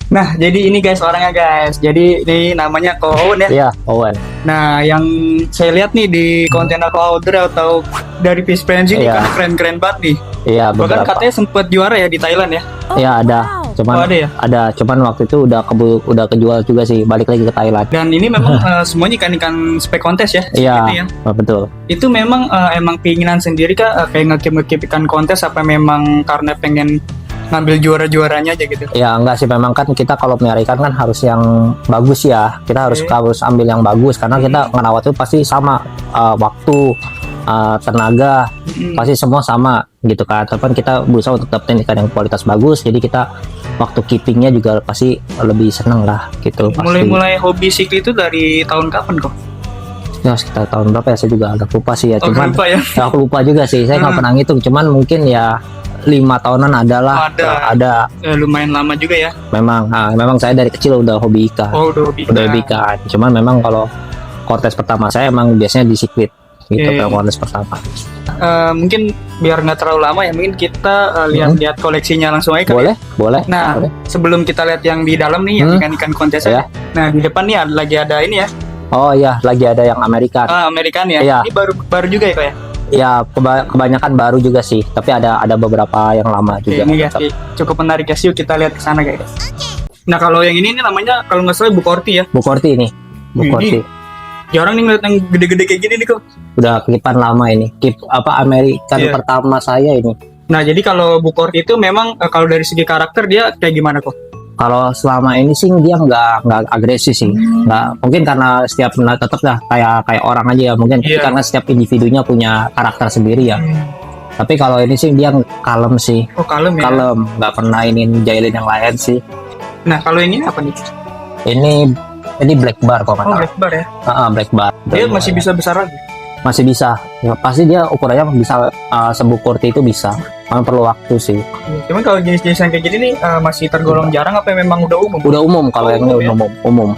Nah, jadi ini guys orangnya guys. Jadi ini namanya Ko Owen ya. Iya, Owen. Nah, yang saya lihat nih di konten aku outdoor atau dari Fish Friends ini Iya. kan keren-keren banget nih. Iya, Bahkan beberapa. katanya sempat juara ya di Thailand ya. Iya, ada. Cuman Oh, ada ya? cuman waktu itu udah kejual juga sih, balik lagi ke Thailand. Dan ini memang semuanya ikan-ikan spek kontes ya. Iya, Gitu ya. betul. Itu memang emang keinginan sendiri kah kayak ngekip ikan kontes apa memang karena pengen ngambil juara-juaranya aja gitu? Ya enggak sih, memang kan kita kalau melihara ikan kan harus yang bagus ya. Kita harus Oke. harus ambil yang bagus karena kita ngerawat itu pasti sama, waktu, tenaga, pasti semua sama gitu kan. Tapi kita berusaha untuk dapetin ikan yang kualitas bagus. Jadi kita waktu keepingnya juga pasti lebih seneng lah gitu. Pasti. Mulai-mulai hobi sikli itu dari tahun kapan kok? Ya sekitar tahun berapa ya, saya juga agak lupa sih ya. Oh, Cuman lupa ya. ya, aku lupa juga sih. Saya nggak pernah ngitung. Cuman mungkin ya 5 tahunan adalah Ada. Lumayan lama juga ya. memang saya dari kecil udah hobi ikan. Oh, udah hobi. Udah hobi ikan. Cuman memang kalau kontes pertama saya emang biasanya di siklit gitu. Oke. Kalau kontes pertama. Mungkin biar nggak terlalu lama ya, mungkin kita lihat-lihat koleksinya langsung aja kali ya. Boleh. Nah, Boleh. sebelum kita lihat yang di dalam nih, yang ikan-ikan kontes Ya. Nah, di depan nih lagi ada ini ya, Oh iya, lagi ada yang Amerika. Amerikan ya. Iya. Ini baru juga ya kok ya. Ya kebanyakan baru juga sih, tapi ada beberapa yang lama Oke, juga. ini guys, cukup menarik ya, yuk kita lihat ke sana guys. Nah, kalau yang ini namanya kalau nggak salah Bukorti ya. Bukorti ini. Bukorti. Jarang nih ngeliat yang gede-gede kayak gini nih kok. Udah kipan lama ini. Amerikan Iya. pertama saya ini. Nah, jadi kalau Bukorti itu memang kalau dari segi karakter dia kayak gimana kok? Kalau selama ini sih dia nggak agresif sih, nggak, mungkin karena setiap tetap lah kayak orang aja ya, mungkin Iya. karena setiap individunya punya karakter sendiri ya. Tapi kalau ini sih dia kalem sih, Oh, kalem ya. kalem, nggak pernah ini jailin yang lain sih. Nah, kalau ini apa nih? Ini black bar kok Oh, nggak black bar ya. salah. Black bar. Dia masih bisa besar lagi. Masih bisa. Ya, pasti dia ukurannya bisa sebukurti itu bisa. Memang perlu waktu sih. Cuman kalau jenis-jenis yang kayak gini nih masih tergolong jarang apa memang udah umum? Udah umum kalau yang ini Umum ya? umum.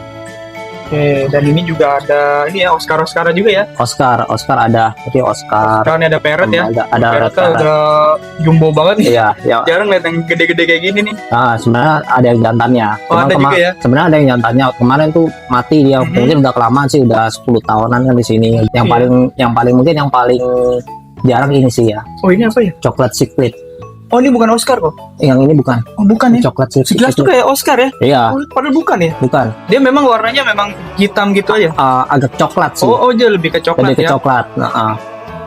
Oke, dan ini juga ada ini ya Oscar juga ya. Oscar ada. Jadi Oscar. Sekarang ada parrot ya. Ada Parrotnya Oscar. udah jumbo banget nih. Iya, ya. Jarang lihat yang gede-gede kayak gini nih. Nah, sebenarnya ada yang jantannya. Oh, ada juga ya? Sebenarnya ada yang jantannya. Kemarin tuh mati dia. Mungkin udah kelamaan sih, udah 10 tahunan kan di sini. Yang Iya. paling jarang ini sih ya. Oh, ini apa ya? Coklat siklit. Oh, ini bukan Oscar kok. Yang ini bukan. Oh, bukan ya. Coklat siklit. Sekilas tuh kayak Oscar ya. Iya, Oh, padahal bukan ya. bukan. Dia memang warnanya memang hitam gitu aja. Agak coklat sih. Oh, dia lebih ke coklat Lebih ke ya. coklat. Nah,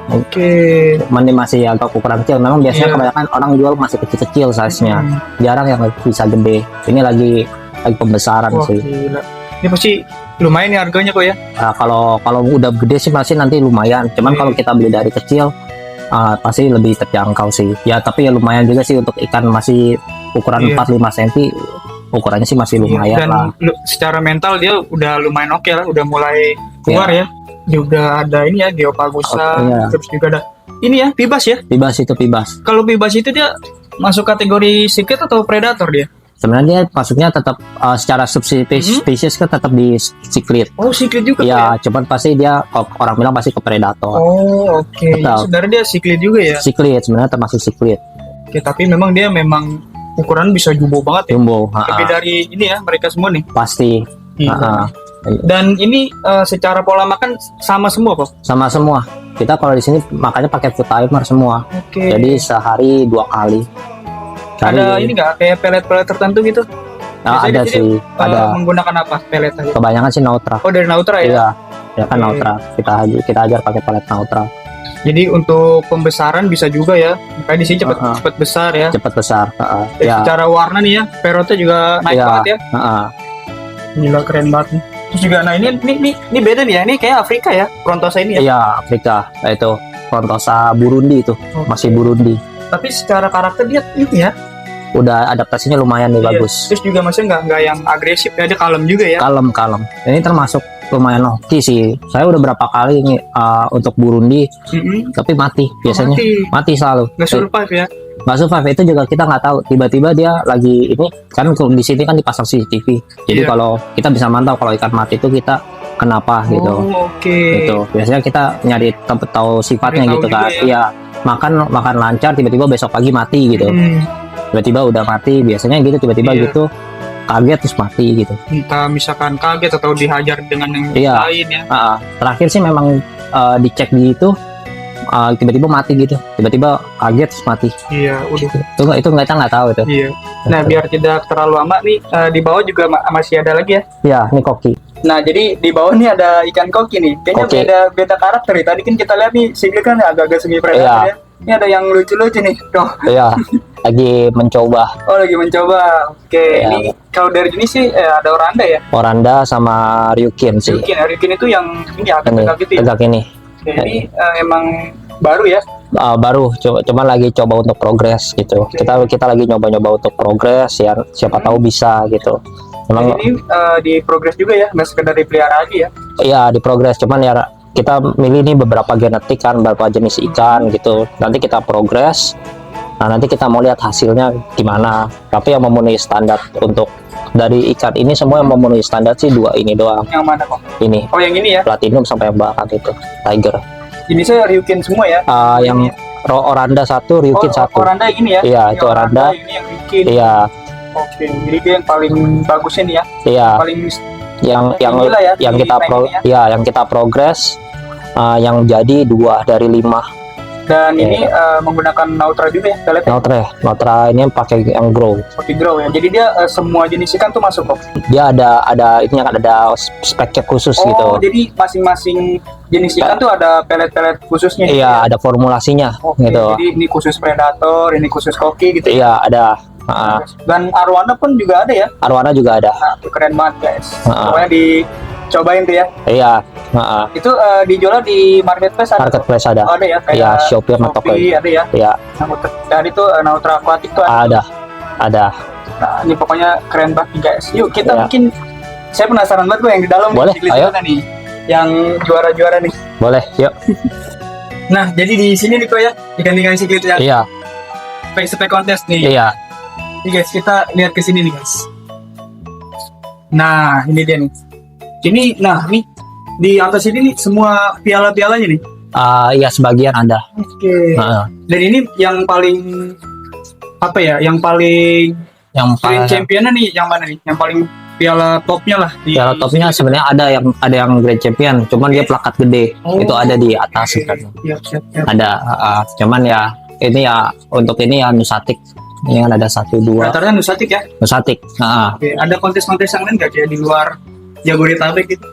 Oke. ini masih agak ukuran kecil. Memang biasanya Iya. kebanyakan orang jual masih kecil-kecil size-nya. Jarang yang bisa gede. Ini lagi pembesaran Wah, sih. gila. Ini pasti lumayan nih harganya kok ya. Kalau udah gede sih masih nanti lumayan. Cuman Iya. kalau kita beli dari kecil pasti lebih terjangkau sih. Ya tapi ya lumayan juga sih untuk ikan masih ukuran Iya. 4-5 cm. Ukurannya sih masih lumayan Dan lah. secara mental dia udah lumayan oke lah, udah mulai keluar ya. Dia udah ada ini ya Geopagusa, Oh, iya. terus juga ada ini ya Pibas ya. Pibas itu pibas. Kalau Pibas itu dia masuk kategori secret atau predator dia? Sebenarnya dia masuknya tetap secara subspesies kan tetap di siklit. Oh, secret juga Ya, cuman pasti dia orang bilang pasti ke predator. Oh, oke. Betul. Sebenarnya dia secret juga ya. Siklit sebenarnya termasuk siklit. Oke, tapi memang dia memang ukuran bisa jumbo banget ya. Jumbo, Lebih dari ini ya mereka semua nih. pasti. Gila. Dan ini secara pola makan sama semua kok. Sama semua. Kita kalau di sini makanya pakai food timer semua. Oke. Jadi sehari 2 kali. Ada ini nggak kayak pelet-pelet tertentu gitu? Biasanya Ada di sini, sih, ada. Menggunakan apa pelet aja? Kebanyakan sih Nautra. Oh, dari Nautra ya. Iya, ya kan Oke. Nautra. Kita ajar pakai pelet Nautra. Jadi untuk pembesaran bisa juga ya. Makanya di sini cepat Uh-uh. cepat besar ya. Cepat besar. Dan Ya. secara warna nih ya, perotnya juga naik Iya. banget ya. Heeh. Gila keren banget nih. Terus juga nah ini beda nih ya. Ini kayak Afrika ya, Frontosa ini ya. Iya, Afrika. Nah, itu Frontosa Burundi itu. Oke. Masih Burundi. Tapi secara karakter dia ini ya. Udah adaptasinya lumayan nih, Iya. bagus. Terus juga maksudnya nggak yang agresif ya, dia kalem juga ya. Kalem. Ini termasuk lumayan oke sih. Saya udah berapa kali nih untuk Burundi, Mm-mm. tapi mati biasanya. Mati. Selalu. Nggak survive ya. Nggak survive, itu juga kita nggak tahu. Tiba-tiba dia lagi ini kan di sini kan dipasang CCTV. Jadi Iya. kalau kita bisa mantau kalau ikan mati itu kita kenapa gitu. Oh, oke. Gitu. Biasanya kita nyari tempat tahu sifatnya Nyari gitu tahu kan. juga ya. Iya. Makan lancar tiba-tiba besok pagi mati gitu. Hmm. Tiba-tiba udah mati biasanya gitu, tiba-tiba Iya. gitu. kaget terus mati gitu. Entah misalkan kaget atau dihajar dengan yang Iya. lain ya. Terakhir sih memang dicek di itu tiba-tiba mati gitu, tiba-tiba kaget terus mati. Iya, udah. Itu kita nggak tahu itu. Iya. Nah, biar tidak terlalu lama nih, di bawah juga masih ada lagi ya. Ya, ini koki. Nah, jadi di bawah nih ada ikan koki nih. Kayaknya Koki. beda karakter nih. Tadi kan kita lihat nih, Sigli kan agak-agak semi predator Iya. ya. Ini ada yang lucu-lucu nih. Tuh. Iya, lagi mencoba Oh, lagi mencoba. Oke, Iya. ini kalau dari jenis sih ada oranda ya. Oranda sama Ryukin sih. Ryukin itu yang ini agak Ini tegak gitu ya. tegak ini. Oke, ini emang baru ya. Baru cuma lagi coba untuk progres gitu. Oke. Kita lagi nyoba-nyoba untuk progres ya, siapa tahu bisa gitu. Memang Jadi ini di progres juga ya, nggak sekedar dipelihara aja ya. iya di progres, cuman ya kita milih nih beberapa genetik kan, beberapa jenis ikan gitu. Nanti kita progres. Nah, nanti kita mau lihat hasilnya gimana. Tapi yang memenuhi standar untuk dari ikan ini semua yang memenuhi standar sih dua ini doang. Yang mana kok? Ini Oh, yang ini ya. platinum sampai yang bakat itu tiger. Jenisnya Ryukin semua ya. Yang oranda satu, Ryukin satu. Oranda yang ini ya. Iya, Ini itu oranda. Ini yang Ryukin. Iya, Oke, jadi dia yang paling bagus ini ya. iya. Paling yang inilah ya, yang tinggi kita rankingnya. yang kita progres yang jadi 2 dari 5. dan Iya. ini menggunakan Nautra juga ya, pelet Notra ini pakai yang grow. seperti grow ya. Jadi dia semua jenis ikan tuh masuk kok. Dia ada ini ada speknya khusus Oh, gitu. jadi masing-masing jenis ikan tuh ada pelet-pelet khususnya. gitu Iya, ya? ada formulasinya Oke, gitu. jadi ini khusus predator, ini khusus koki gitu. Iya, ada. Dan arwana pun juga ada ya. Arwana juga ada. Nah, itu keren banget guys. Ah. Pokoknya dicobain tuh ya. Iya, Itu dijual di marketplace ada. marketplace ada. Oh, ada ya, kayak Iya, Shopee sama Tokopedia. ada ya. Iya, Dan itu Nautra Aquatic tuh ada. ada. Nah, ini pokoknya keren banget nih, guys. Yuk kita Iya. bikin. Saya penasaran banget kok yang di dalam nih, Boleh, Sigli ayo. Silana nih. Yang juara-juara nih. Boleh, yuk. Nah, jadi di sini nih kok ya, ikan-ikan Sigli itu yang Iya, spek kontes nih. iya. Nih guys, kita lihat ke sini nih guys. Nah, ini dia nih. Ini di atas ini nih semua piala-pialanya nih. Iya, sebagian ada. Oke. Heeh. Dan ini yang paling apa ya? Yang paling Yang Green paling Championnya nih yang mana nih? Yang paling piala topnya lah di piala topnya sebenarnya ada yang Grand Champion, cuman dia plakat gede. Oh, Itu ada di atas Oke. kan. Siap. Ada cuman ya ini ya untuk ini ya Nusatik. Ini kan ada 1 2 Rata-rata Nusatik ya. Nusatik. Oke, ada kontes-kontes yang lain nggak kayak di luar Jabodetabek gitu?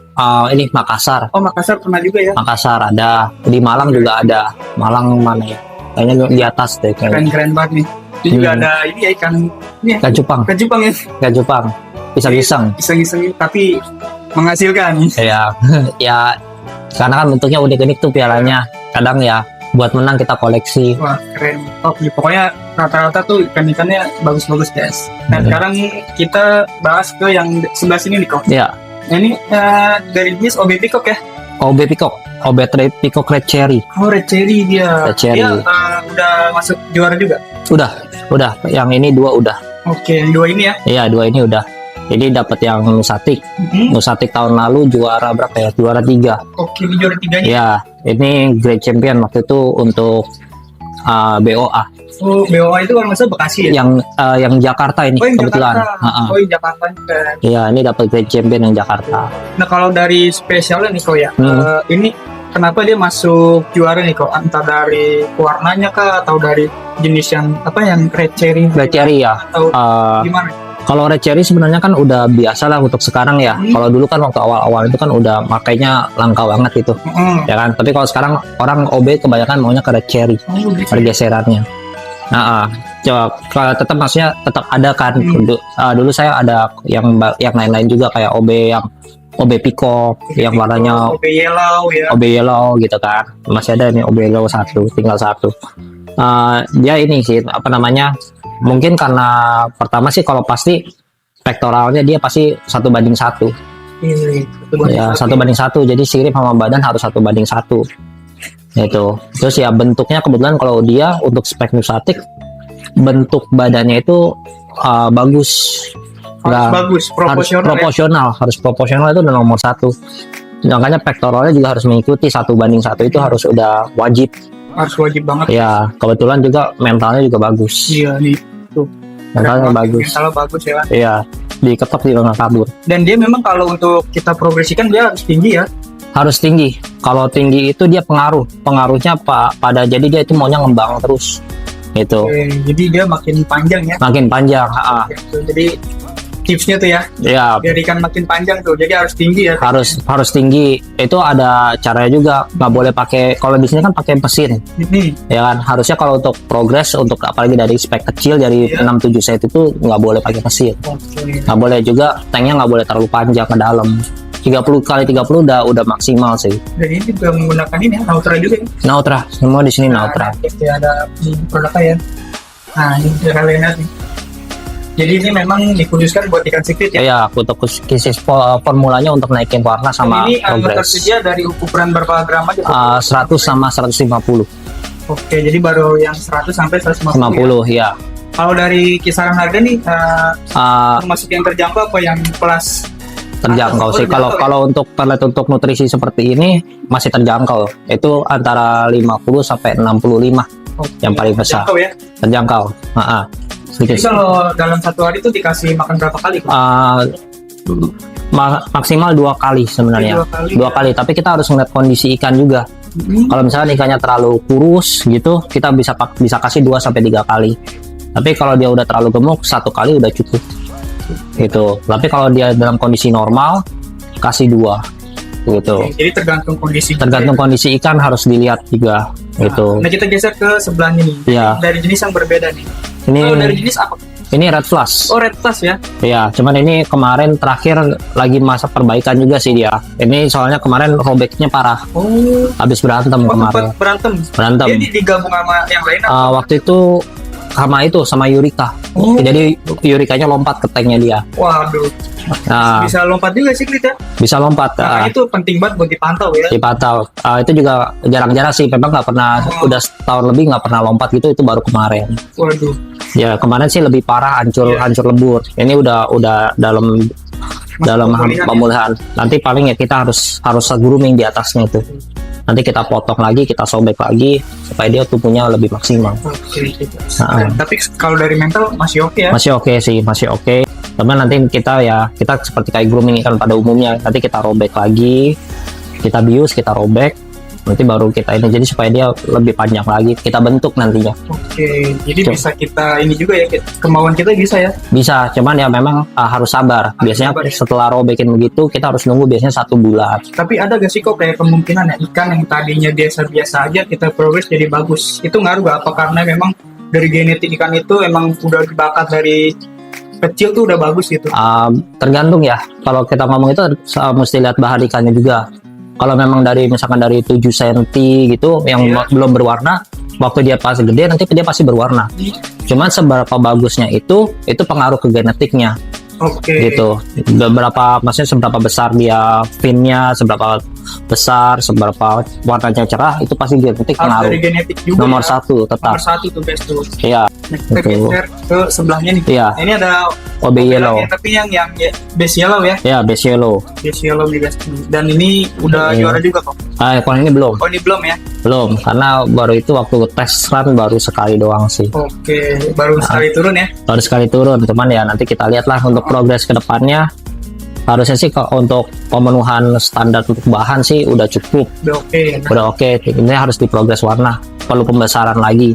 Ini Makassar. Oh, Makassar pernah juga ya. Makassar ada. Di Malang juga ada. Malang mana ya? Kayaknya di atas deh kayaknya. Keren-keren banget nih. Itu juga ada ini ya ikan ini ya. Ikan cupang, Ikan Jepang ya. ikan cupang. Pisang-pisang. Iseng-iseng tapi menghasilkan. Ya, ya karena kan bentuknya unik-unik tuh pialanya. Kadang ya buat menang kita koleksi. Wah, keren. Oh, ya, pokoknya rata-rata tuh ikan-ikannya bagus-bagus guys. Nah, sekarang kita bahas ke yang sebelah sini nih kok. Ya, Nah, ini dari jenis OB Peacock ya. OB Peacock, OB Peacock Red Cherry. Oh, Red Cherry dia. Red Cherry. Dia udah masuk juara juga. Udah. Yang ini 2 udah. Oke, yang dua ini ya. Iya, 2 ini udah. Jadi dapat yang Nusatik. Nusatik tahun lalu juara berapa ya? Juara 3. Oke, ini juara tiganya. Ya, ini Great Champion waktu itu untuk BOA. Oh, BOA itu kalau nggak salah Bekasi ya. Yang Jakarta ini Oh, yang kebetulan. Jakarta. Oh, yang Jakarta. Keren. Iya, ini dapat Great Champion yang Jakarta. Nah, kalau dari spesialnya nih kok ya, Hmm. ini kenapa dia masuk juara nih kok? Entah dari warnanya kah atau dari jenis yang yang red cherry? Red Cherry ya. Atau Eh, gimana? Kalau Red Cherry sebenarnya kan udah biasa lah untuk sekarang ya. Kalau dulu kan waktu awal-awal itu kan udah makainya langka banget gitu. Ya kan? Tapi kalau sekarang orang OB kebanyakan maunya ke Red Cherry. Oh, gitu. Pergeserannya. Coba kalau tetap maksudnya tetap ada kan. Dulu saya ada yang lain-lain juga kayak OB yang OB Peacock yang warnanya OB yellow ya. OB yellow gitu kan. Masih ada nih OB yellow 1, tinggal 1. Dia ini sih apa namanya? Mungkin karena pertama sih kalau pasti pektoralnya dia pasti 1:1. Ini Ya 1:1. Jadi sirip sama badan harus 1:1. Itu. Terus ya bentuknya kebetulan kalau dia untuk spek Nusatik bentuk badannya itu bagus. harus bagus, proporsional. Harus proporsional itu udah nomor 1. Makanya pektoralnya juga harus mengikuti 1:1 itu harus udah wajib. Harus wajib banget. Ya kebetulan juga mentalnya juga bagus. Iya nih. Tuh. Mentalnya bagus. Mentalnya bagus ya kan. Iya. diketok dia nggak kabur. Dan dia memang kalau untuk kita progresikan dia harus tinggi ya. Harus tinggi. Kalau tinggi itu dia pengaruhnya pada jadi dia itu maunya ngembang terus gitu. Oke, jadi dia makin panjang ya. Makin panjang. Oke, jadi tipsnya tuh ya, Ya biar ikan makin panjang tuh, jadi harus tinggi ya. harus tinggi. Itu ada caranya juga, nggak boleh pakai, kalau di sini kan pakai mesin Ini ya kan. Harusnya kalau untuk progres, untuk apalagi dari spek kecil dari Iya. 6-7 set itu nggak boleh pakai mesin. oke. Nggak boleh juga, tanknya nggak boleh terlalu panjang ke dalam. 30 kali 30 udah maksimal sih. Dan ini juga menggunakan ini ya, Nautra juga ya. Nautra, semua di sini Nautra. Oke, ada di produknya ya. Nah, ini bisa kalian lihat nih. Jadi ini memang dikhususkan buat ikan siklit ya. Ya, untuk khusus formulanya untuk naikin warna sama Ini progres. tersedia dari ukuran berapa gram aja? 100 sama 150. Oke, jadi baru yang 100 sampai 150. 50 ya. Kalau dari kisaran harga nih, termasuk yang terjangkau apa yang plus? Terjangkau atas? sih. Kalau untuk pelet untuk nutrisi seperti ini masih terjangkau. Itu antara 50 sampai 65 Oke, yang paling besar. terjangkau ya. Terjangkau. Jadi kalau dalam satu hari itu dikasih makan berapa kali? Maksimal 2 kali sebenarnya. 2 kali. Tapi kita harus ngeliat kondisi ikan juga. Kalau misalnya ikannya terlalu kurus gitu, kita bisa kasih 2 sampai 3 kali. Tapi kalau dia udah terlalu gemuk, 1 kali udah cukup. Gitu. Tapi kalau dia dalam kondisi normal, kasih 2 gitu. Oke, jadi tergantung kondisi. Tergantung kondisi ikan harus dilihat juga gitu. Nah, kita geser ke sebelahnya nih. Iya. Dari jenis yang berbeda nih. Ini Kalau dari jenis apa? ini red flash. Oh, red plus ya. Ya, cuman ini kemarin terakhir lagi masa perbaikan juga sih dia. Ini soalnya kemarin robeknya parah. Oh, Habis berantem kemarin. tempat berantem. Berantem. Dia digabung sama yang lain. Waktu itu sama Yurika. Oh. Jadi Yurikanya lompat ke tanknya dia. Waduh, Nah, bisa lompat juga sih Klit ya. bisa lompat. Nah, itu penting banget buat dipantau ya. Dipantau. Itu juga jarang-jarang sih. Memang nggak pernah, udah setahun lebih nggak pernah lompat gitu. Itu baru kemarin. Waduh. Ya kemarin sih lebih parah, hancur lebur. Ini udah dalam pemulihan. Nanti paling ya kita harus grooming di atasnya itu. Nanti kita potong lagi, kita sobek lagi supaya dia tumbuhnya lebih maksimal. Oke. Nah, Tapi kalau dari mental masih oke ya. masih oke sih, masih oke. Cuman nanti kita seperti kayak grooming ikan pada umumnya. Nanti kita robek lagi, kita bius, kita robek. Nanti baru kita ini, jadi supaya dia lebih panjang lagi. Kita bentuk nantinya. Oke, jadi bisa kita ini juga ya, kemauan kita bisa ya. Bisa, cuman ya memang harus sabar. Biasanya sabar ya. setelah robekin begitu, kita harus nunggu biasanya 1 bulan. Tapi ada gak sih kok kayak kemungkinan ya ikan yang tadinya biasa-biasa aja kita progres jadi bagus. Itu ngaruh gak? Apa karena memang dari genetik ikan itu emang udah dibakat dari kecil tuh udah bagus gitu? Tergantung ya. Kalau kita ngomong itu mesti lihat bahan ikannya juga. Kalau memang misalkan dari 7 cm gitu yang belum berwarna, waktu dia pasti gede nanti dia pasti berwarna. Cuman seberapa bagusnya itu pengaruh ke genetiknya. Oke. Gitu. Maksudnya seberapa besar dia finnya, seberapa besar, seberapa warnanya cerah, itu pasti genetik Harus pengaruh. dari genetik juga Nomor ya. 1 tetap. Nomor 1 tuh guys tuh. Iya. Nah, kita Betul. geser ke sebelahnya nih. Iya. Ini ada OB yellow. tapi yang base yellow ya. Ya, base yellow. Base yellow nih guys. Dan ini udah Iya. juara juga kok. Kalau ini belum. Oh, ini belum ya. Belum, karena baru itu waktu tes run baru sekali doang sih. Oke, baru sekali turun ya. Baru sekali turun, cuman ya nanti kita lihatlah untuk progres ke depannya. Harusnya sih untuk pemenuhan standar untuk bahan sih udah cukup, Udah oke ya. udah oke. Ini harus diprogres warna, perlu pembesaran lagi.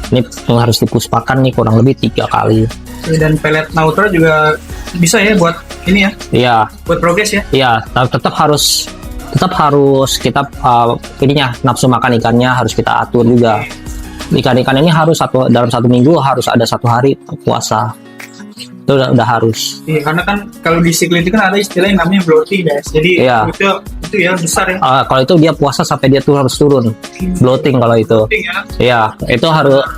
Ini harus dipuspakan nih kurang lebih 3 kali. Dan pelet Nautra juga bisa ya buat ini ya, Iya, buat progres ya. iya. Tetap harus kita nafsu makan ikannya harus kita atur juga. Ikan-ikan ini harus dalam 1 minggu harus ada 1 hari puasa. Itu udah harus. Iya, karena kan kalau di siklin itu kan ada istilah yang namanya bloating guys. Jadi Iya. itu ya besar ya. Kalau itu dia puasa sampai dia tuh harus turun. Bloating kalau itu. Bloating ya. Iya,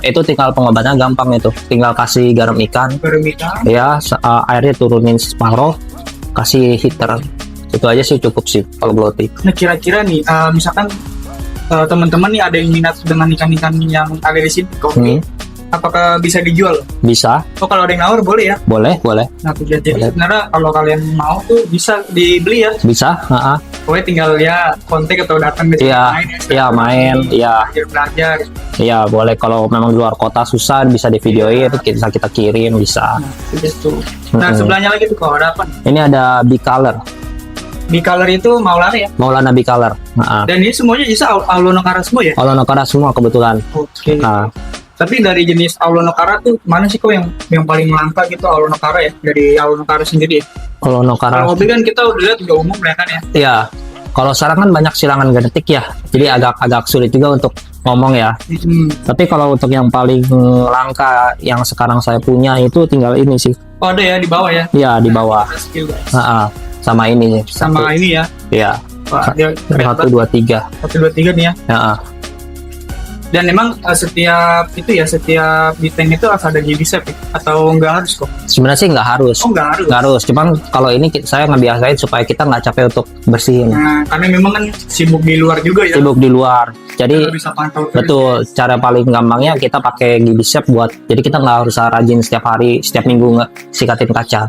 itu tinggal pengobatannya gampang itu. Tinggal kasih garam ikan. Garam ikan. Ya, airnya turunin separuh, kasih heater. Itu aja sih cukup sih kalau bloating. Nah, kira-kira nih misalkan teman-teman nih ada yang minat dengan ikan-ikan yang ada di sini kok. apakah bisa dijual? Bisa, Oh, kalau ada yang nawar boleh ya? boleh, boleh, Nah, tuh, jadi Boleh. sebenarnya kalau kalian mau tuh bisa dibeli ya. bisa. Pokoknya tinggal ya kontak atau datang ke sini Iya, main ya. iya, main, iya. Belajar. Iya, boleh. Kalau memang di luar kota susah, bisa di videoin, kita kirim, bisa. Nah, gitu. Nah, sebelahnya lagi tuh kalau ada apa? Ini ada Bicolor, Di color itu Maulana ya. Maulana Bicolor. Dan ini semuanya bisa Aulonokara semua ya? Aulonokara semua kebetulan. Oke. Nah, Tapi dari jenis Aulonokara tuh mana sih kok yang paling langka gitu Aulonokara ya? Dari Aulonokara sendiri ya? Aulonokara. Kalau hobi kan kita udah lihat udah umum ya kan ya? Iya. Kalau sekarang kan banyak silangan genetik ya, jadi agak sulit juga untuk ngomong ya. Tapi kalau untuk yang paling langka yang sekarang saya punya itu tinggal ini sih. Oh, ada ya di bawah ya? Iya, di bawah. Ada skill, guys. Sama ini. Sama ini ya. Iya. Wah, dia 1, 2, 3. 1, 2, 3 nih ya. Dan emang setiap desain itu harus ada GBSEP ya? Atau nggak harus kok? Sebenarnya sih nggak harus. Oh, nggak harus. Nggak harus. Cuman kalau ini saya ngebiasain supaya kita nggak capek untuk bersihin. Nah, karena memang kan sibuk di luar juga ya. Sibuk di luar. Jadi Kita bisa pantau terus. betul, cara paling gampangnya kita pakai GBSEP buat, jadi kita nggak harus rajin setiap hari, setiap minggu sikatin kaca.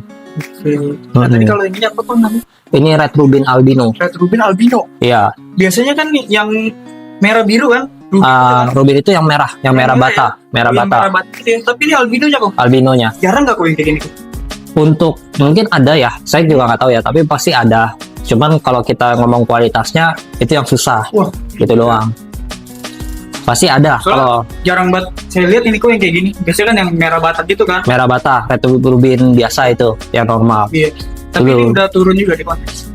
Oke. Nah, tadi kalau ini apa tuh namanya? Ini Red Rubin Albino. Red Rubin Albino. Iya. Biasanya kan yang merah biru kan? Rubin itu yang merah bata, merah Yang bata. merah bata itu ya. Tapi ini albinonya kok. Albinonya. Jarang nggak kok yang kayak gini? Untuk mungkin ada ya, saya juga nggak tahu ya, tapi pasti ada. Cuman kalau kita ngomong kualitasnya itu yang susah, Wah, gitu doang. Pasti ada. Soalnya Kalau jarang banget saya lihat ini kok yang kayak gini. Biasanya kan yang merah bata gitu kan? merah bata, Red Rubin biasa itu yang normal. Iya. Tapi ini Belum. udah turun juga di kontes.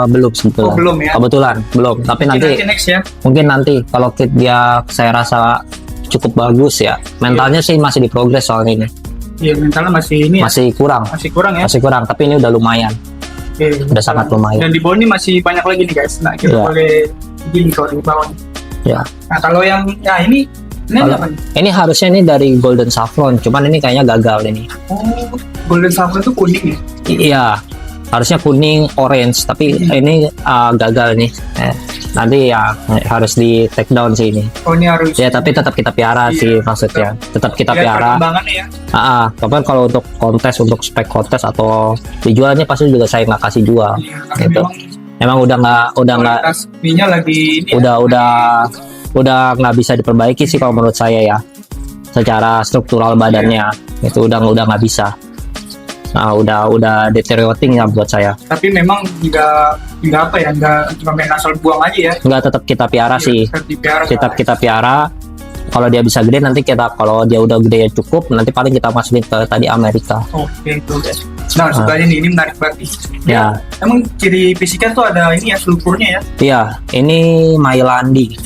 Belum sebetulnya. Oh, belum ya? Kebetulan belum. Tapi nanti next ya. mungkin nanti kalau dia saya rasa cukup bagus ya. Mentalnya sih masih di progres soal ini. Iya, mentalnya masih ini ya. Masih kurang. Masih kurang ya. Masih kurang, tapi ini udah lumayan. Oke. Udah sangat lumayan. Dan di bawah ini masih banyak lagi nih guys. Nah, kita Iya. boleh gini kalau di bawah. Ya. Nah, kalau yang ini Kalau- apa nih? Ini harusnya ini dari Golden Saffron, cuman ini kayaknya gagal ini. Oh, Golden Saffron itu kuning ya. Iya, harusnya kuning, orange, tapi ini gagal nih. Nanti ya harus di take down sih ini. Oh, ini harus. Ya, tapi tetap kita piara Iya, sih maksudnya. Tetap kita lihat piara. perkembangannya ya. Tapi kalau untuk kontes, untuk spek kontes atau dijualnya pasti juga saya nggak kasih jual. Iya, karena Gitu. memang Emang udah nggak kualitas minyak lagi ini ya. udah nggak bisa diperbaiki sih kalau menurut saya ya. Secara struktural badannya itu udah nggak bisa. Nah, udah deteriorating ya buat saya. Tapi memang nggak apa ya, nggak cuma main asal buang aja ya. Nggak, tetap kita piara sih. Tetap dipiara. Tetap kita piara. Kalau dia bisa gede nanti kalau dia udah gede ya cukup, nanti paling kita masukin ke tadi Amerika. Oke, itu guys. Nah, sukanya ini menarik banget. Ya, Emang ciri fisiknya tuh ada ini ya, sulfurnya ya. iya. Ini Mailandi.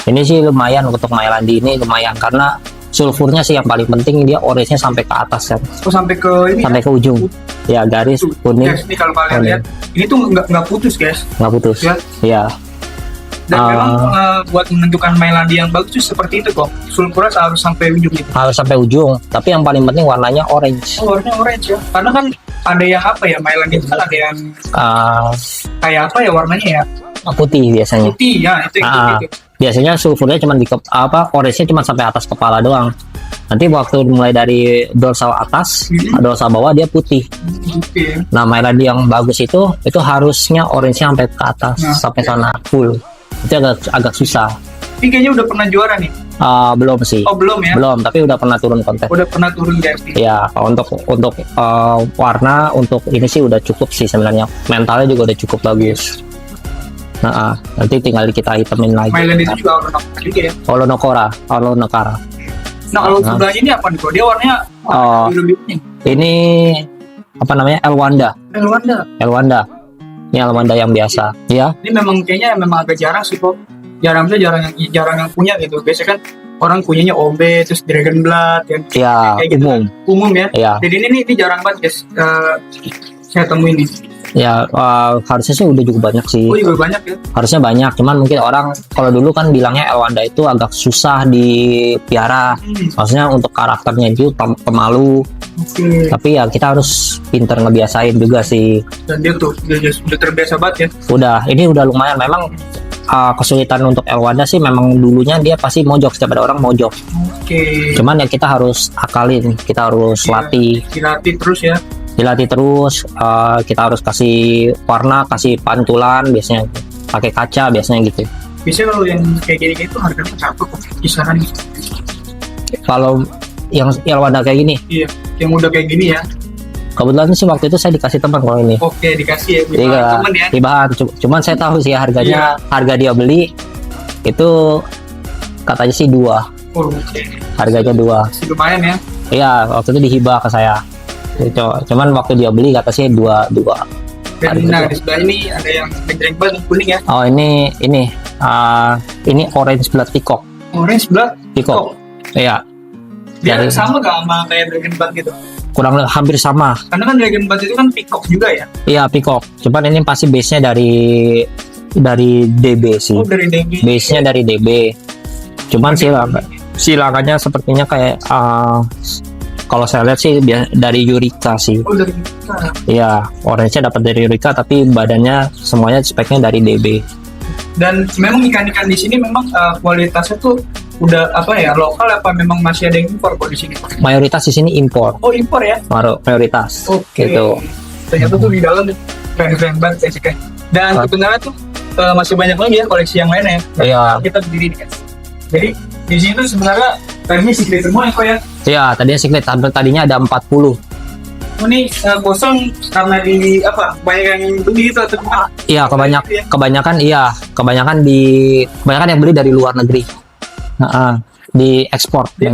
Ini sih lumayan untuk Mailandi ini lumayan karena sulfurnya sih yang paling penting, dia orange-nya sampai ke atas kan, Oh, sampai ke ini. sampai ke ujung. Ya, garis Tuh, kuning guys, ini kalau kalian kuning. lihat, ini tuh nggak putus guys. nggak putus. Ya. Iya. Dan memang buat menentukan Mailandi yang bagus tuh seperti itu kok. Sulfurnya harus sampai ujung gitu. Harus sampai ujung. Tapi yang paling penting warnanya orange. Oh, warnanya orange ya. Karena kan ada yang apa ya, Mailandi itu kan ada yang kayak apa ya warnanya ya? Putih biasanya. Putih ya, itu yang putih itu. Biasanya sulfurnya cuma orange-nya cuma sampai atas kepala doang. Nanti waktu mulai dari dorsal atas, dorsal bawah dia putih. Oke. Nah, Mailandi yang bagus itu harusnya orange-nya sampai ke atas, Nah, sampai sana full. Itu agak susah. Ini kayaknya udah pernah juara nih. Belum sih. Oh, belum ya? Belum, tapi udah pernah turun kontes. Udah pernah turun guys. Ya, untuk warna, untuk ini sih udah cukup sih sebenarnya. Mentalnya juga udah cukup bagus. Nah, nanti tinggal kita hitamin lagi. Mailandi itu juga Aulonokara juga ya. Aulonokara. Nah, kalau sebelahnya ini apa nih kok? Dia warnanya biru-birunya. Ini apa namanya? Elwanda. Elwanda. Ini Elwanda yang biasa. Ya, Ini memang kayaknya memang agak jarang sih kok. Jarang yang punya gitu. Biasanya kan orang punyanya OB, terus Dragon Blood, yang ya kayak gitu. umum. Umum ya. Ya, Jadi ini jarang banget guys. Saya temuin ini. ya harusnya sih udah cukup banyak sih. Oh, juga banyak ya. Harusnya banyak, cuman mungkin orang kalau dulu kan bilangnya Elwanda itu agak susah dipiara. Maksudnya untuk karakternya itu pemalu. Oke. Tapi ya kita harus pinter ngebiasain juga sih. Dan dia tuh udah terbiasa banget ya. Ini udah lumayan. Memang kesulitan untuk Elwanda sih memang dulunya dia pasti mojok, setiap ada orang mojok. Oke. Cuman ya kita harus akalin, kita harus latih, Dilatih terus ya. dilatih terus. Kita harus kasih warna, kasih pantulan, biasanya pakai kaca biasanya gitu. Biasanya kalau yang kayak gini itu harganya berapa kok kisaran? Kalau yang Elwanda kayak gini, Iya, yang udah kayak gini ya. kebetulan sih waktu itu saya dikasih teman kalau ini. Oke, dikasih ya. Jadi Temen ya. di bahan, cuman saya tahu sih harganya, harga dia beli itu katanya sih 2, Oh, oke. harganya 2. Lumayan ya. Iya, waktu itu dihibah ke saya. Cuman waktu dia beli kata sih 2. Dan nah di sebelah ini ada yang ngejreng banget kuning ya. Oh ini orange blood peacock. Orange black. Peacock. Iya. Dia Dari- sama gak sama kayak Dragon Blood gitu? Kurang hampir sama. Karena kan Dragon Blood itu kan peacock juga ya. Iya, peacock. Cuman ini pasti base-nya dari DB sih. Oh, dari Dengi. Base-nya dari DB. Cuman silangannya sepertinya kayak kalau saya lihat sih dari Eureka sih. Oh, dari Dengi. Iya, orange-nya dapat dari Eureka tapi badannya semuanya speknya dari DB. Dan memang ikan-ikan di sini memang kualitasnya tuh udah apa ya, lokal apa memang masih ada yang impor kok di sini? Mayoritas di sini impor. Oh, impor ya. Mayoritas. Oke. Gitu. Ternyata tuh di dalam keren-keren banget ya sih kan. Dan sebenarnya tuh masih banyak lagi ya koleksi yang lainnya ya. Iya. Kita berdiri nih kan. Jadi di sini tuh sebenarnya tadinya secret semua ya kok ya. Iya, tadinya secret, tadinya ada 40. Oh, ini kosong karena di apa? Banyak yang beli gitu atau gimana? Iya, kebanyakan kebanyakan yang beli dari luar negeri. Di ekspor, di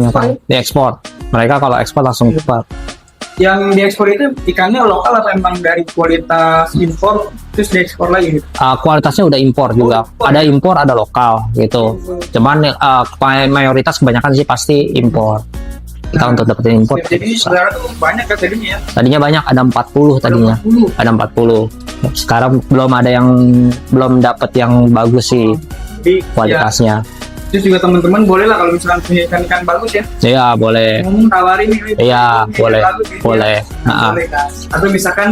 ekspor. Mereka kalau ekspor langsung cepat. Yang diekspor itu ikannya lokal atau emang dari kualitas impor terus diekspor lagi gitu? Kualitasnya udah impor juga. Ada impor, ada lokal gitu. Cuman mayoritas kebanyakan sih pasti impor. Kita untuk dapetin impor. Jadi sebenarnya tuh banyak kan tadinya ya. Tadinya banyak, ada 40 tadinya. 40. Ada 40. Sekarang belum dapet yang bagus sih Jadi kualitasnya. ya, terus juga teman-teman boleh lah kalau misalnya punya ikan-ikan bagus ya. Iya, boleh. Ngomong tawarin nih. Iya, ini boleh. bagus, gitu Boleh. ya. Boleh kan. Atau misalkan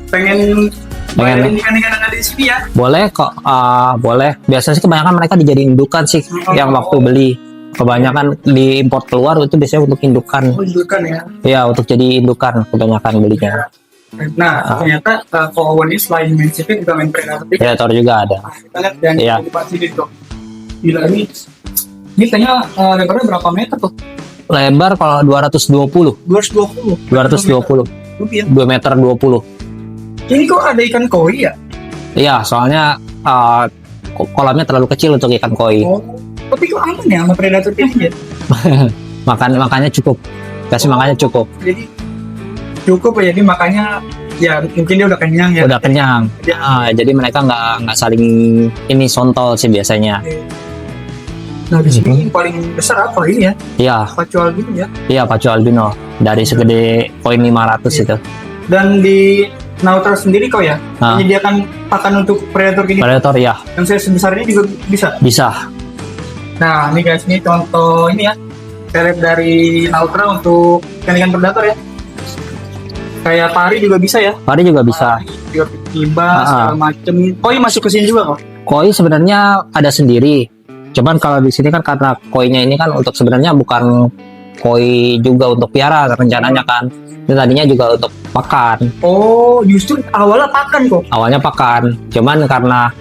pengen ikan-ikan yang ada di sini ya. Boleh kok, boleh. Biasanya sih kebanyakan mereka dijadiin indukan sih, yang waktu beli. Kebanyakan diimpor keluar itu biasanya untuk indukan. Oh, indukan ya. Ya, untuk jadi indukan kebanyakan belinya. Nah, ternyata Ko Owen ini selain main sipit juga main predator. Predator juga ada. Kita lihat yang Iya. di depan sini tuh. Gila ini kayaknya lebarnya berapa meter tuh? Lebar kalau 220, 220. 220, Rupiah. 2 meter 20. Ini kok ada ikan koi ya? Iya, soalnya kolamnya terlalu kecil untuk ikan koi. Oh, tapi kok aman ya sama predator ini ya? Makanya cukup. Kasih makannya cukup. Jadi cukup ya, jadi makanya ya mungkin dia udah kenyang ya. Udah kenyang. Jadi mereka nggak saling ini sontol sih biasanya. Nah di sini yang paling besar apa ini ya? Iya, Pacu albino ya. iya pacu albino dari segede koin 500 itu. Dan di Nautra sendiri kok ya Ah. menyediakan pakan untuk predator gini. Predator ya, Yang saya sebesar ini juga bisa. bisa. Nah ini guys, ini contoh ini ya, seleb dari Nautra untuk ikan-ikan predator ya. Kayak pari juga bisa ya. Pari juga bisa. Juga tiba segala macem. Koi masuk ke sini juga kok. Koi sebenarnya ada sendiri. Cuman kalau di sini kan karena koinya ini kan untuk sebenarnya bukan koi juga untuk piara rencananya kan. Ini tadinya juga untuk pakan. Oh, justru awalnya pakan kok. Awalnya pakan. Cuman karena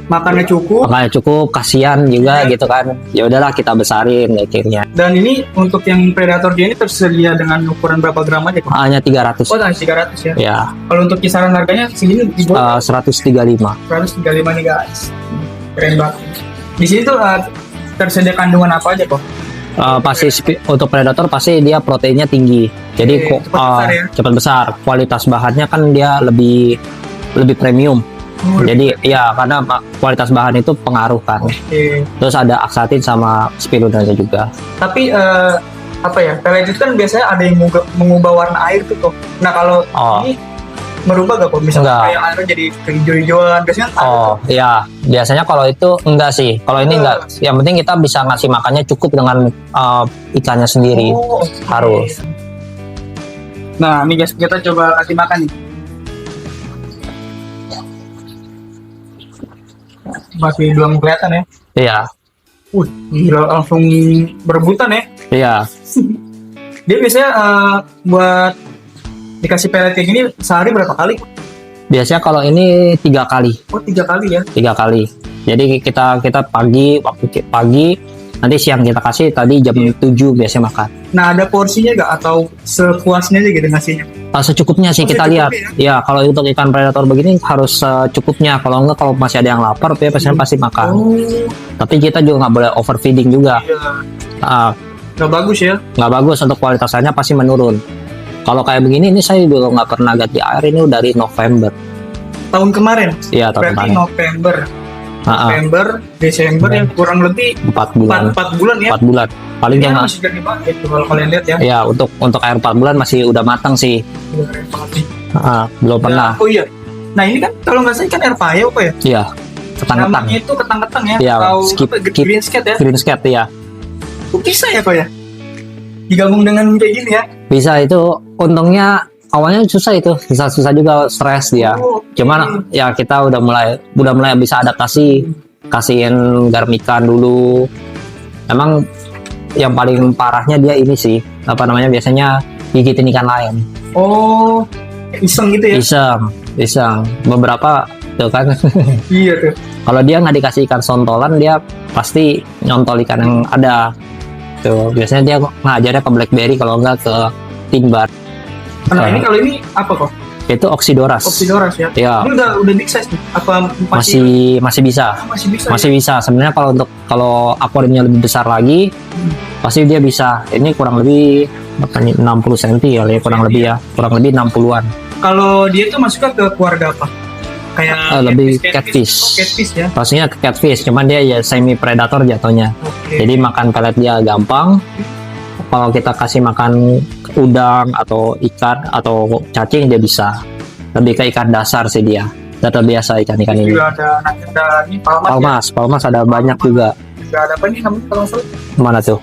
Makannya cukup. makanya cukup kasihan juga gitu kan. Ya udahlah kita besarin akhirnya. Dan ini untuk yang predator dia ini tersedia dengan ukuran berapa gram aja kok? Hanya 300. Oh, 300 ya. Ya, Kalau untuk kisaran harganya segini di bawah 135. 135 nih guys. Keren banget. Di sini tuh tersedia kandungan apa aja kok? Pasti untuk predator pasti dia proteinnya tinggi. Jadi Oke, cepat besar ya. cepat besar. Kualitas bahannya kan dia lebih premium. Oh, Jadi ya karena kualitas bahan itu pengaruh kan. Oke. Terus ada aksatin sama spirulina juga. Tapi apa ya? Pellet itu kan biasanya ada yang mengubah warna air tuh kok. Nah kalau ini merubah gak kok? Misalnya Enggak. kayak airnya jadi kehijau-hijauan. Biasanya kan ada tuh. Oh iya, biasanya kalau itu enggak sih. Kalau ini enggak. Yang penting kita bisa ngasih makannya cukup dengan ikannya sendiri. Oh, oke. Harus. Nah, ini guys, kita coba kasih makan nih. Masih belum kelihatan ya. Iya, Gila, langsung berebutan ya. iya. Dia biasanya buat dikasih pelet kayak gini sehari berapa kali? Biasanya kalau ini 3 kali, Oh, 3 kali ya. 3 kali. Jadi kita pagi, waktu pagi, nanti siang kita kasih, tadi jam 7 biasanya makan. Nah, ada porsinya nggak atau sepuasnya aja gitu ngasihnya? Secukupnya sih Oh, kita lihat. secukupnya Ya, kalau untuk ikan predator begini harus secukupnya. Kalau enggak, kalau masih ada yang lapar, dia pasti makan. Oh, Tapi kita juga nggak boleh overfeeding juga. iya. Ah, Nggak bagus ya. nggak bagus, untuk kualitas airnya pasti menurun. Kalau kayak begini, ini saya juga nggak pernah ganti air ini dari November. Tahun kemarin. Iya, tahun Berarti kemarin. November, Ah, Desember ya, kurang lebih 4 bulan. 4 bulan ya. 4 bulan. Paling Ini jangan. masih jadi banget itu kalau kalian lihat ya. Ya, untuk air 4 bulan masih udah matang sih. Udah keren banget sih. Belum pernah. Oh iya. Nah, ini kan kalau nggak salah ikan air payo apa ya? Iya, ketang-ketang. Namanya itu ketang-ketang ya. Iya, Atau skip- apa, skip. green skate ya. Green skate ya. Kok bisa ya kok ya? Digabung dengan kayak gini ya. Bisa itu. Untungnya awalnya susah itu. Susah juga, stres dia. Oh, Cuman ya kita udah mulai bisa adaptasi, kasihin garam ikan dulu. Emang yang paling parahnya dia ini sih, apa namanya, biasanya gigitin ikan lain. Oh, iseng gitu ya. Iseng. Beberapa tuh kan. Iya tuh. Kalau dia nggak dikasih ikan sontolan, dia pasti nyontol ikan yang ada. Tuh, biasanya dia ngajarnya ke blackberry, kalau nggak ke timbar. Nah, ini kalau ini apa kok? Itu oksidoras. Oksidoras ya. Ya, Ini udah big size nih. Apa masih bisa. masih bisa? Masih bisa. Sebenarnya kalau akuariumnya lebih besar lagi, pasti dia bisa. Ini kurang lebih makanya 60 cm ya, kurang lebih ya. Kurang lebih 60-an. Kalau dia tuh masuknya ke keluarga apa? Kayak Lebih catfish. Oh, catfish ya. Pastinya ke catfish, cuman dia ya semi predator jatuhnya. Oke. Jadi makan pelet dia gampang. Kalau kita kasih makan udang atau ikan atau cacing, dia bisa. Lebih ke ikan dasar sih dia. Dan terbiasa ikan-ikan ini. Juga ada ini palmas. Palmas ada banyak juga. Juga ada apa nih namanya kalau nggak salah? Mana tuh?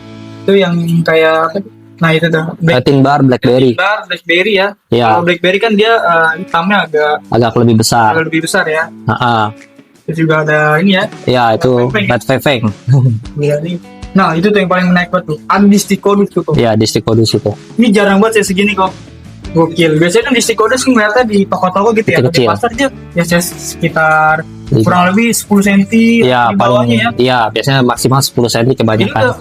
Itu yang kayak apa? Nah, itu tuh. Tinbar, blackberry. Blackberry ya. Ya, Kalau blackberry kan dia hitamnya agak lebih besar. agak lebih besar ya. Terus juga ada ini ya. Ya, itu red feveng. Iya nih. Nah, itu tuh yang paling menarik banget tuh. Distichodus tuh kok. Ya, distichodus itu. Ini jarang banget saya segini kok. Gokil. Biasanya kan distichodus ngeliatnya di toko-toko gitu ya. Di Kecil-kecil. pasar aja ya sekitar kurang lebih 10 cm Ya, di bawahnya ya. ya, biasanya maksimal 10 cm Ini kebanyakan. tuh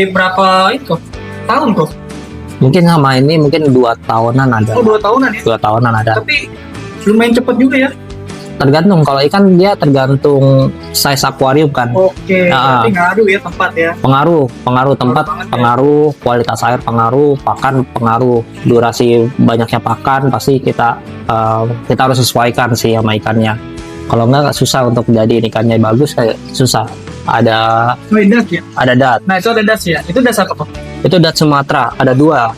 berapa itu tahun kok? Mungkin sama ini mungkin 2 tahunan ada. Oh, 2 tahunan ya. 2 tahunan ada. Tapi lumayan cepet juga ya. Tergantung, kalau ikan dia tergantung size akuarium kan. Oke, berarti ngaruh ya tempat ya. Pengaruh tempat, banget ya. pengaruh kualitas air, pengaruh pakan, pengaruh durasi banyaknya pakan, pasti kita harus sesuaikan sih sama ikannya. Kalau enggak susah untuk jadi ikannya bagus, kayak susah. Ada Oh, dat ya. dat. Nah, itu ada das ya. Itu das apa kok? Itu dat Sumatera, ada dua,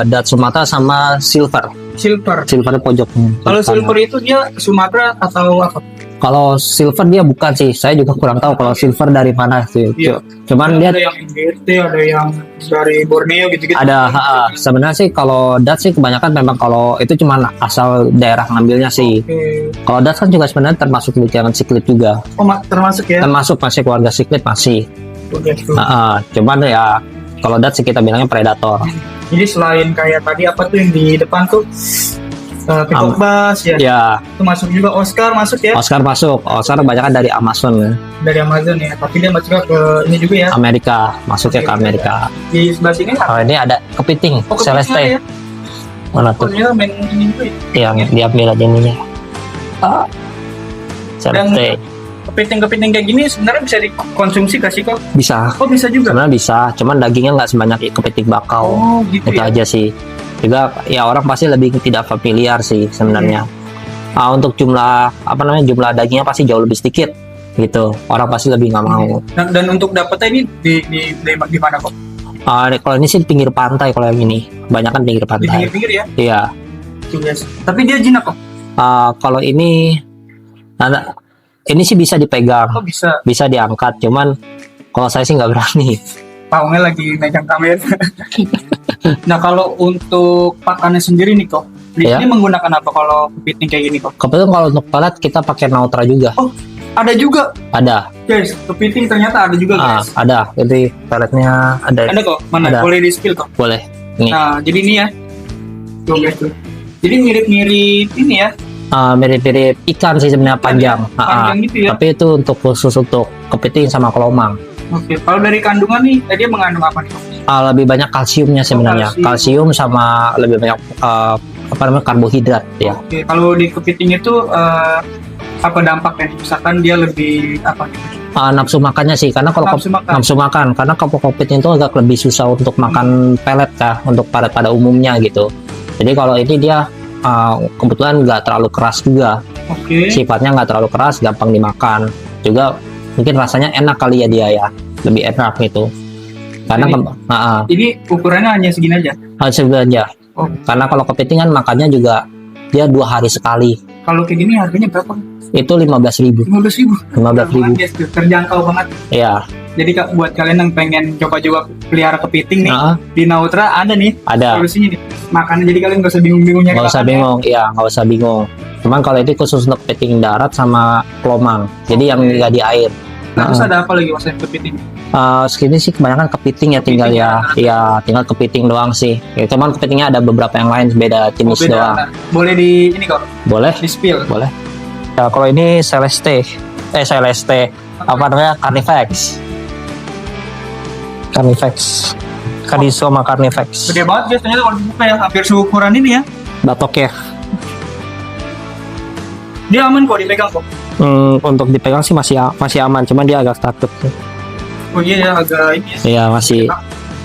dat Sumatera sama silver Silver. pojoknya. Kalau silver itu dia Sumatera atau apa? Kalau silver dia bukan sih, saya juga kurang tahu kalau silver dari mana sih. Iya. Cuman dia Ada yang NGT, ada yang dari Borneo gitu-gitu. ada sebenarnya sih kalau dat sih kebanyakan memang kalau itu cuman asal daerah ngambilnya sih. Oke. Kalau dat kan juga sebenarnya termasuk lingkaran siklit juga. Oh, termasuk ya. Termasuk masih keluarga siklit masih. Oke, tuh. Cuman ya kalau dat sih kita bilangnya predator. Jadi selain kayak tadi apa tuh yang di depan tuh Peacock Bass ya. Ya, Itu masuk juga Oscar masuk ya. Oscar masuk. Oscar kebanyakan dari Amazon ya. Dari Amazon ya. Tapi dia masuk ke ini juga ya. Amerika, masuknya ke Amerika. Di sebelah sini apa? Kalau ini ada kepiting, Oh, Celeste. ya. Mana Oh, tuh? dia main ini juga ya. Yang diambil aja ininya. Celeste. Kepiting-kepiting kayak gini sebenarnya bisa dikonsumsi gak sih kok? Bisa. Oh, bisa juga. Sebenarnya bisa, cuman dagingnya nggak sebanyak kepiting bakau. Oh, gitu Itu ya. aja sih. Juga ya orang pasti lebih tidak familiar sih sebenarnya. Untuk jumlah jumlah dagingnya pasti jauh lebih sedikit gitu. Orang pasti lebih nggak mau. Dan untuk dapetnya ini di mana kok? Kalau ini sih pinggir pantai, kalau yang ini banyak kan pinggir Di pantai. pinggir-pinggir ya. Iya. Tuh, guys. Tapi dia jinak kok. Kalau ini ini sih bisa dipegang, Oh, bisa. bisa diangkat. Cuman kalau saya sih nggak berani. Paungnya lagi megang kamera. Nah, kalau untuk pakannya sendiri nih kok, Di Ya. sini menggunakan apa kalau kepiting kayak gini kok? Kebetulan kalau untuk pelet kita pakai Nautra juga. Oh, ada juga. Ada. Guys, kepiting ternyata ada juga guys. Ada. Jadi peletnya ada. Ada kok? Mana? Ada. Boleh di spill kok? Boleh. Ini. Nah, jadi ini ya. Tuh guys tuh. Jadi mirip-mirip ini ya. Mirip-mirip ikan sih sebenarnya panjang. Panjang gitu ya. Tapi itu untuk khusus untuk kepiting sama kelomang. Oke, kalau dari kandungan nih, dia mengandung apa nih? Lebih banyak kalsiumnya sebenarnya. kalsium. Kalsium sama lebih banyak karbohidrat ya. Oke, kalau di kepiting itu apa dampaknya? Misalkan dia lebih apa? Nafsu makannya sih, karena kalau Nafsu makan. karena kalau kepiting itu agak lebih susah untuk makan pelet kah untuk pada umumnya gitu. Jadi kalau ini dia kebetulan nggak terlalu keras juga. Oke. Sifatnya nggak terlalu keras, gampang dimakan. Juga mungkin rasanya enak kali ya dia ya, lebih enak gitu. Karena Ini ukurannya hanya segini aja. sebenarnya. Oh. Karena kalau kepiting kan makannya juga dia 2 hari sekali. Kalau kayak gini harganya berapa? Itu 15.000. 15.000. 15.000. Yes, tuh, terjangkau banget. Iya. Jadi Kak, buat kalian yang pengen coba-coba pelihara kepiting nih, Nah, di Nautra ada nih ada. solusinya nih. Makannya jadi kalian nggak usah bingung-bingung nyari Nggak usah makannya. bingung, iya nggak usah bingung. Cuman kalau itu khusus untuk kepiting darat sama kelomang. Jadi yang nggak di air. Nah, terus ada apa lagi maksudnya kepiting? Segini sih kebanyakan kepiting ya tinggal tinggal kepiting doang sih. Ya, cuman kepitingnya ada beberapa yang lain beda jenis Beda. doang. Nah, boleh di ini kok, Boleh, di spill. boleh. Ya, kalau ini Celeste, apa namanya Carnifex. Canisoma Carnifex. Gede banget guys, ternyata kalau dibuka ya, hampir seukuran ini ya. Batoknya. Dia aman kok dipegang kok. Untuk dipegang sih masih aman, cuman dia agak takut. Oh iya ya, agak ini ya. Iya masih.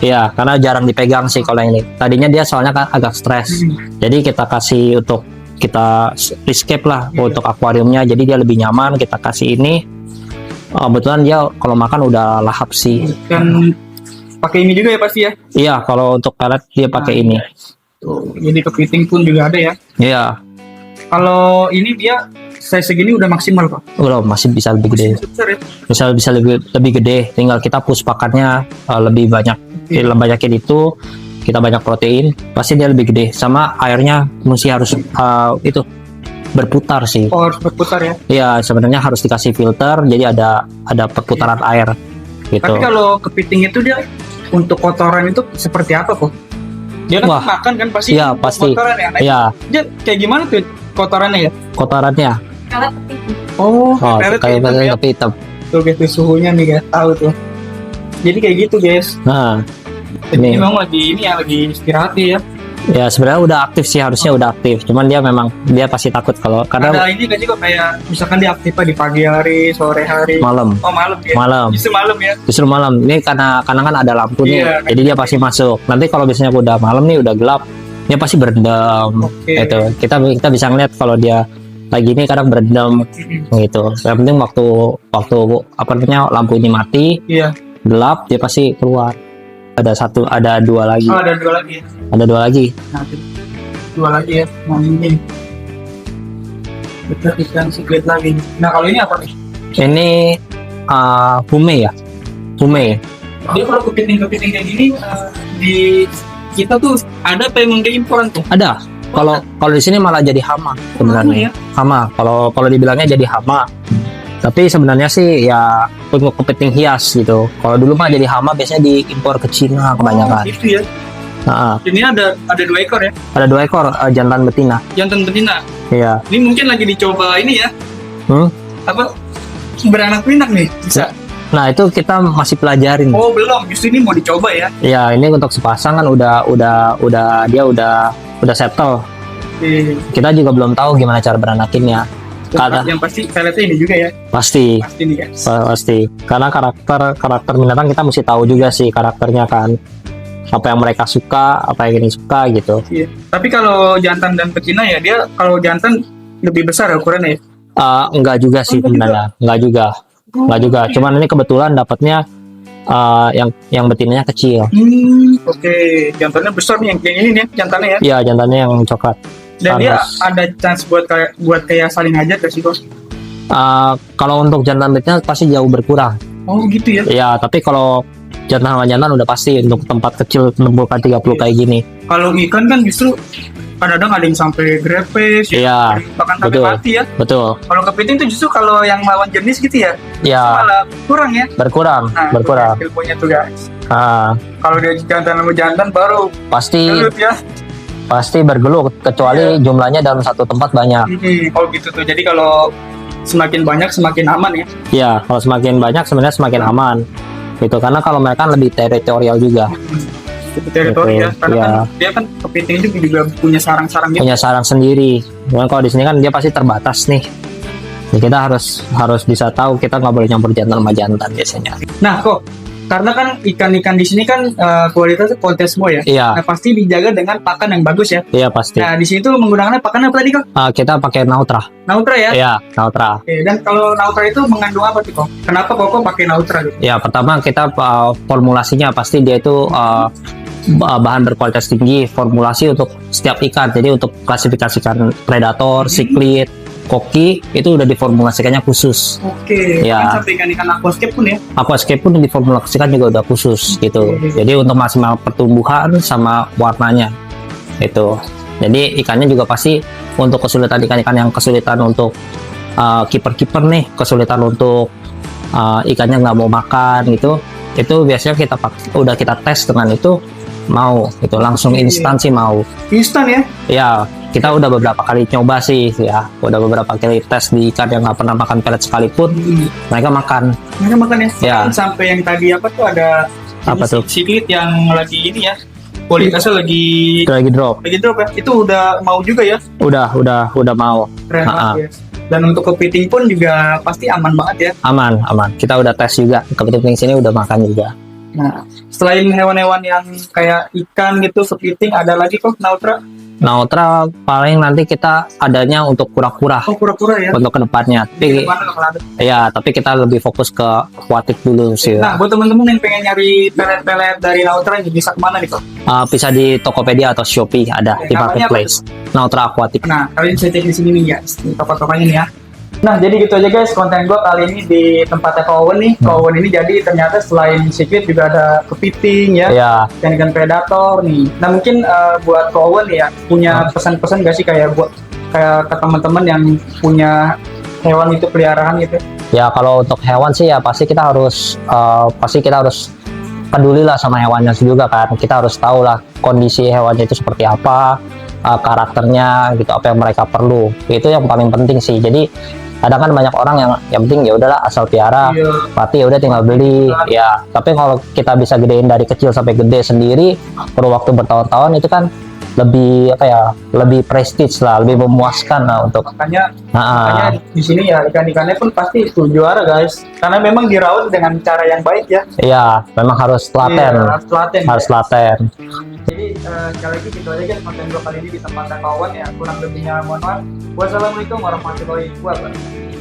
Iya, karena jarang dipegang sih kalau yang ini. Tadinya dia soalnya kan agak stres. Jadi kita kasih untuk kita escape lah untuk akuariumnya. Jadi dia lebih nyaman. Kita kasih ini. Kebetulan dia kalau makan udah lahap sih. Dan pakai ini juga ya pasti ya. Iya, kalau untuk pelet dia pakai ini. Tuh, jadi kepiting pun juga ada ya. Iya, Kalau ini dia size segini udah maksimal kok. udah masih bisa lebih gede. Besar ya. Bisa lebih gede. Tinggal kita push pakannya lebih banyak. Banyakin itu kita banyak protein, pasti dia lebih gede. Sama airnya mesti harus itu berputar sih. Oh, harus berputar ya. Iya, sebenarnya harus dikasih filter, jadi ada perputaran air gitu. Tapi kalau kepiting itu dia untuk kotoran itu seperti apa kok? Dia kan Wah. makan kan pasti. Iya, pasti. Kotoran ya. Nah, Iya, dia kayak gimana tuh kotorannya ya? kotorannya. Oh, Kayak hitam ya. tapi hitam. Tuh guys, tuh suhunya nih guys, tahu tuh. Jadi kayak gitu guys. Nah, Ini ini memang lagi istirahat ya. ya sebenarnya udah aktif sih, harusnya udah aktif. Cuman dia pasti takut Ada karena ini kan juga kayak misalkan dia aktif di pagi hari, sore hari. malam. Oh malam ya. Malam. Justru malam ya. Justru malam. Ini karena kan ada lampu nih, Iya, jadi dia pasti masuk. Nanti kalau biasanya udah malam nih, udah gelap, dia pasti berendam. Oke. Itu kita bisa ngeliat kalau dia lagi ini kadang berendam gitu. Yang penting waktu apa namanya lampu ini mati, Iya. gelap, dia pasti keluar. Ada dua lagi. Oh, ada dua lagi. Ada dua lagi. Nanti dua lagi ya. Nah ini. Betul ikan secret lagi. Nah kalau ini apa nih? Ini Hume ya. Hume. Dia kalau kepiting kayak gini di kita tuh ada apa yang imporan tuh? Ada. Kalau di sini malah jadi hama sebenarnya. ya? Hama. Kalau dibilangnya jadi hama. Tapi sebenarnya sih ya untuk kepiting hias gitu. Kalau dulu mah jadi hama biasanya diimpor ke Cina kebanyakan. Oh, gitu ya. Nah, Ini ada 2 ekor ya. ada 2 ekor jantan betina. Jantan betina. Iya. Ini mungkin lagi dicoba ini ya. Hmm? Apa beranak pinak nih? Bisa. Nah itu kita masih pelajarin. Oh belum. Justru ini mau dicoba ya. Ya ini untuk sepasang kan dia udah settle. Oke. Kita juga belum tahu gimana cara beranakinnya. Karena Yang pasti peletnya ini juga ya. pasti Pasti nih guys. pasti karena karakter binatang kita mesti tahu juga sih karakternya kan. Apa yang mereka suka, apa yang ini suka gitu. Iya. Tapi kalau jantan dan betina ya dia kalau jantan lebih besar ukurannya ya. Enggak juga sih sebenarnya, enggak juga. Cuman ini kebetulan dapatnya yang betinanya kecil. Oke. Jantannya besar nih yang ini nih jantannya ya. Iya, jantannya yang coklat. Dan dia Panas. ada chance buat kayak saling hajat gak sih bos? Kalau untuk jantan betina pasti jauh berkurang. Oh gitu ya. Ya, tapi kalau jantan sama jantan udah pasti untuk tempat kecil menemukan 30 kayak gini. Kalau ikan kan justru kadang-kadang ada yang sampai grepes, Iya, bahkan sampai betul. mati ya. Betul. Kalau kepiting tuh justru kalau yang lawan jenis gitu ya, Ya, malah kurang ya. berkurang. Nah, ilmunya tuh guys. Ah, Kalau dia jantan sama jantan baru pasti gelut ya. bergelut kecuali jumlahnya dalam satu tempat banyak. Oh gitu tuh. Jadi kalau semakin banyak semakin aman ya. Ya, kalau semakin banyak sebenarnya semakin aman. Gitu, karena kalau mereka lebih teritorial juga. Teritori ya. Karena Iya. kan dia kan kepiting itu juga punya sarang-sarang gitu. Punya sarang sendiri. Cuman kalau di sini kan dia pasti terbatas nih. Jadi kita harus bisa tahu kita nggak boleh nyampur jantan sama jantan biasanya. Nah kok, karena kan ikan-ikan di sini kan kualitasnya kontes semua ya. Iya, Nah pasti dijaga dengan pakan yang bagus ya. iya pasti. Nah di sini tuh menggunakan pakan apa tadi kok? Kita pakai Nautra. Nautra ya. Iya, Nautra. Oke, dan kalau Nautra itu mengandung apa sih kok? Kenapa kok pakai Nautra gitu? Ya, pertama kita formulasinya pasti dia itu bahan berkualitas tinggi, formulasi untuk setiap ikan. Jadi untuk klasifikasikan predator, siklit, koki itu udah diformulasikannya khusus. Oke, Ya. kan sampai ikan-ikan aquascape pun ya. Aquascape pun diformulasikan juga udah khusus gitu. Jadi untuk maksimal pertumbuhan sama warnanya itu. Jadi ikannya juga pasti untuk kesulitan ikan-ikan yang kesulitan untuk kiper-kiper nih, kesulitan untuk ikannya nggak mau makan gitu. Itu biasanya udah kita tes dengan itu mau itu langsung instan sih mau. Instan ya. Ya, kita udah beberapa kali coba sih ya. Udah beberapa kali tes di ikan yang nggak pernah makan pelet sekalipun, mereka makan. Mereka makan ya. Ya. Kan sampai yang tadi apa tuh ada Apa tuh? siklit yang lagi ini ya. Kualitasnya lagi Itu lagi drop. drop ya. Itu udah mau juga ya. Udah mau. Keren banget ya. Dan untuk kepiting pun juga pasti aman banget ya. Aman. Kita udah tes juga. Kepiting sini udah makan juga. Nah, selain hewan-hewan yang kayak ikan gitu, kepiting, ada lagi kok Nautra. Nautra paling nanti kita adanya untuk kura-kura Oh, kura-kura ya. untuk kedepannya. Tapi Gimana kalau ada? ya, tapi kita lebih fokus ke aquatic dulu sih. Nah, buat teman-teman yang pengen nyari pelet-pelet dari Nautra, bisa kemana nih kok? Bisa di Tokopedia atau Shopee ada Oke, di namanya marketplace. Nautra Aquatic. Nah, kalian bisa cek di sini nih guys, di toko-tokonya nih ya. Nah, jadi gitu aja guys, konten gue kali ini di tempatnya Kak Owen nih. Kak Owen ini jadi ternyata selain sikit juga ada kepiting ya, Ya, ikan-ikan predator nih. Nah, mungkin buat Kak Owen ya, punya pesan-pesan gak sih kayak buat kayak ke teman-teman yang punya hewan itu peliharaan gitu? ya kalau untuk hewan sih ya pasti kita harus peduli lah sama hewannya juga kan. Kita harus tahu lah kondisi hewannya itu seperti apa, karakternya gitu, apa yang mereka perlu. Itu yang paling penting sih. Jadi kadang kan banyak orang yang penting ya udahlah asal piara, Iya. mati ya udah tinggal beli ya. Tapi kalau kita bisa gedein dari kecil sampai gede sendiri perlu waktu bertahun-tahun, itu kan lebih prestige lah, lebih memuaskan lah untuk Makanya di sini ya ikan-ikannya pun pasti itu juara guys, karena memang dirawat dengan cara yang baik ya. iya, memang harus telaten, Iya, harus telaten. harus telaten. Jadi sekali lagi gitu aja guys konten gue kali ini di tempat kawan ya, kurang lebihnya mohon maaf. Wassalamualaikum warahmatullahi wabarakatuh.